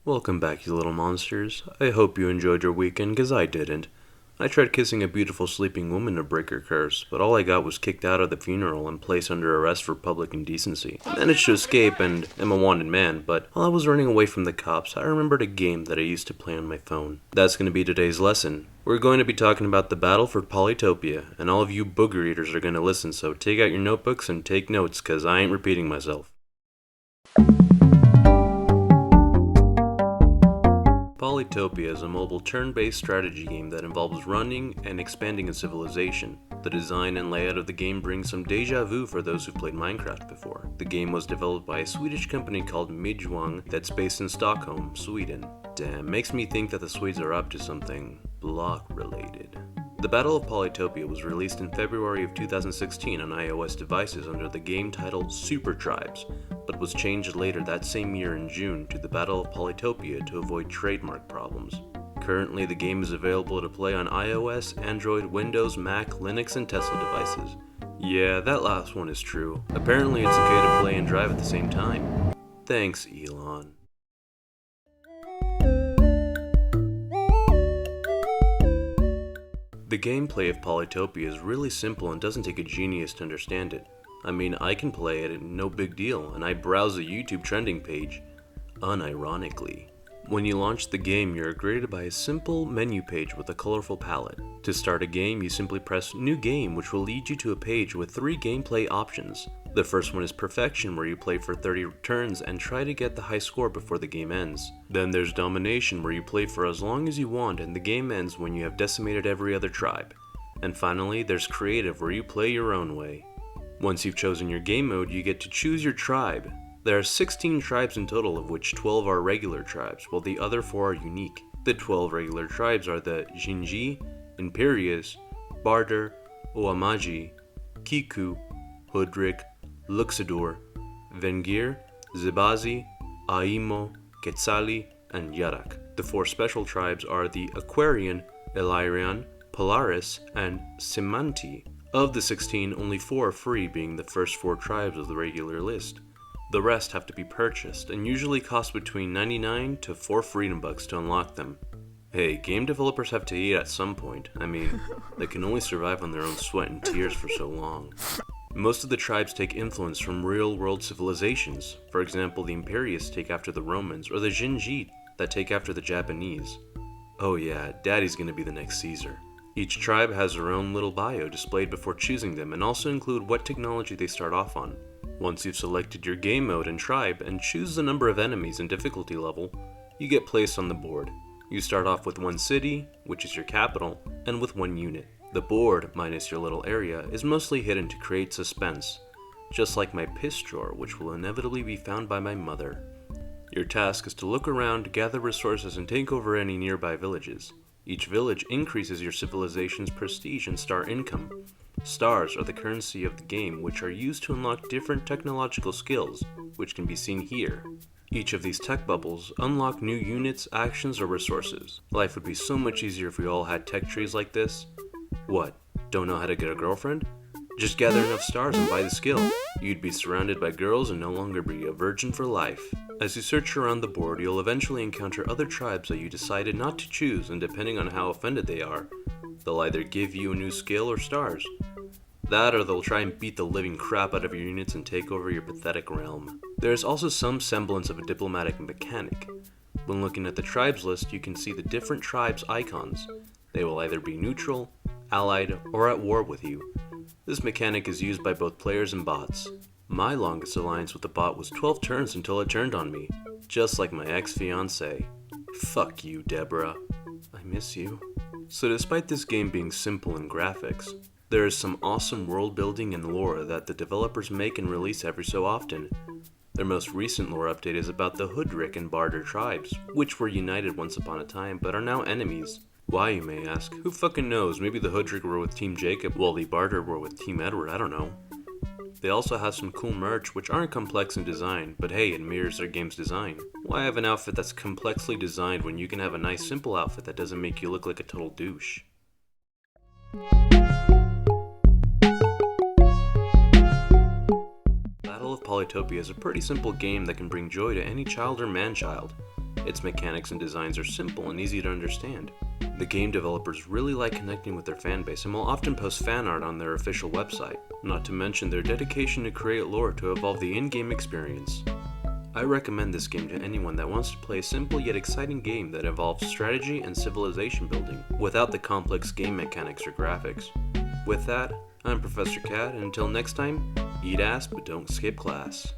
Welcome back, you little monsters. I hope you enjoyed your weekend, 'cause I didn't. I tried kissing a beautiful sleeping woman to break her curse, but all I got was kicked out of the funeral and placed under arrest for public indecency. I managed to escape and am a wanted man, but while I was running away from the cops, I remembered a game that I used to play on my phone. That's going to be today's lesson. We're going to be talking about the battle for Polytopia, and all of you booger eaters are going to listen, so take out your notebooks and take notes, 'cause I ain't repeating myself. Polytopia is a mobile turn-based strategy game that involves running and expanding a civilization. The design and layout of the game brings some deja vu for those who've played Minecraft before. The game was developed by a Swedish company called Midjiwan that's based in Stockholm, Sweden. Damn, makes me think that the Swedes are up to something block-related. The Battle of Polytopia was released in February of 2016 on iOS devices under the game title Super Tribes, but was changed later that same year in June to the Battle of Polytopia to avoid trademark problems. Currently, the game is available to play on iOS, Android, Windows, Mac, Linux, and Tesla devices. Yeah, that last one is true. Apparently it's okay to play and drive at the same time. Thanks, Elon. The gameplay of Polytopia is really simple and doesn't take a genius to understand it. I mean, I can play it and no big deal, and I browse the YouTube trending page, unironically. When you launch the game, you're greeted by a simple menu page with a colorful palette. To start a game, you simply press New Game, which will lead you to a page with 3 gameplay options. The first one is Perfection, where you play for 30 turns and try to get the high score before the game ends. Then there's Domination, where you play for as long as you want and the game ends when you have decimated every other tribe. And finally, there's Creative, where you play your own way. Once you've chosen your game mode, you get to choose your tribe. There are 16 tribes in total, of which 12 are regular tribes, while the other 4 are unique. The 12 regular tribes are the Jinji, Imperius, Barder, Oamaji, Kiku, Hudrik, Luxador, Vengir, Zibazi, Aimo, Quetzali, and Yarak. The 4 special tribes are the Aquarian, Illyrian, Polaris, and Simanti. Of the 16, only 4 are free, being the first 4 tribes of the regular list. The rest have to be purchased, and usually cost between 99 to 4 freedom bucks to unlock them. Hey, game developers have to eat at some point. I mean, they can only survive on their own sweat and tears for so long. Most of the tribes take influence from real-world civilizations. For example, the Imperius take after the Romans, or the Jinji that take after the Japanese. Oh yeah, Daddy's gonna be the next Caesar. Each tribe has their own little bio displayed before choosing them, and also include what technology they start off on. Once you've selected your game mode and tribe and choose the number of enemies and difficulty level, you get placed on the board. You start off with 1 city, which is your capital, and with 1 unit. The board, minus your little area, is mostly hidden to create suspense, just like my piss drawer, which will inevitably be found by my mother. Your task is to look around, gather resources, and take over any nearby villages. Each village increases your civilization's prestige and star income. Stars are the currency of the game, which are used to unlock different technological skills, which can be seen here. Each of these tech bubbles unlock new units, actions, or resources. Life would be so much easier if we all had tech trees like this. What? Don't know how to get a girlfriend? Just gather enough stars and buy the skill. You'd be surrounded by girls and no longer be a virgin for life. As you search around the board, you'll eventually encounter other tribes that you decided not to choose, and depending on how offended they are, they'll either give you a new skill or stars. That, or they'll try and beat the living crap out of your units and take over your pathetic realm. There is also some semblance of a diplomatic mechanic. When looking at the tribes list, you can see the different tribes' icons. They will either be neutral, allied, or at war with you. This mechanic is used by both players and bots. My longest alliance with the bot was 12 turns until it turned on me, just like my ex-fiancé. Fuck you, Deborah. I miss you. So despite this game being simple in graphics, there is some awesome world building and lore that the developers make and release every so often. Their most recent lore update is about the Hudrik and Barder tribes, which were united once upon a time but are now enemies. Why, you may ask? Who fucking knows? Maybe the Hudrik were with Team Jacob while the Barder were with Team Edward, I don't know. They also have some cool merch which aren't complex in design, but hey, it mirrors their game's design. Why have an outfit that's complexly designed when you can have a nice simple outfit that doesn't make you look like a total douche? Battle of Polytopia is a pretty simple game that can bring joy to any child or man-child. Its mechanics and designs are simple and easy to understand. The game developers really like connecting with their fanbase and will often post fan art on their official website, not to mention their dedication to create lore to evolve the in-game experience. I recommend this game to anyone that wants to play a simple yet exciting game that involves strategy and civilization building, without the complex game mechanics or graphics. With that, I'm Professor Cat, and until next time, eat ass but don't skip class.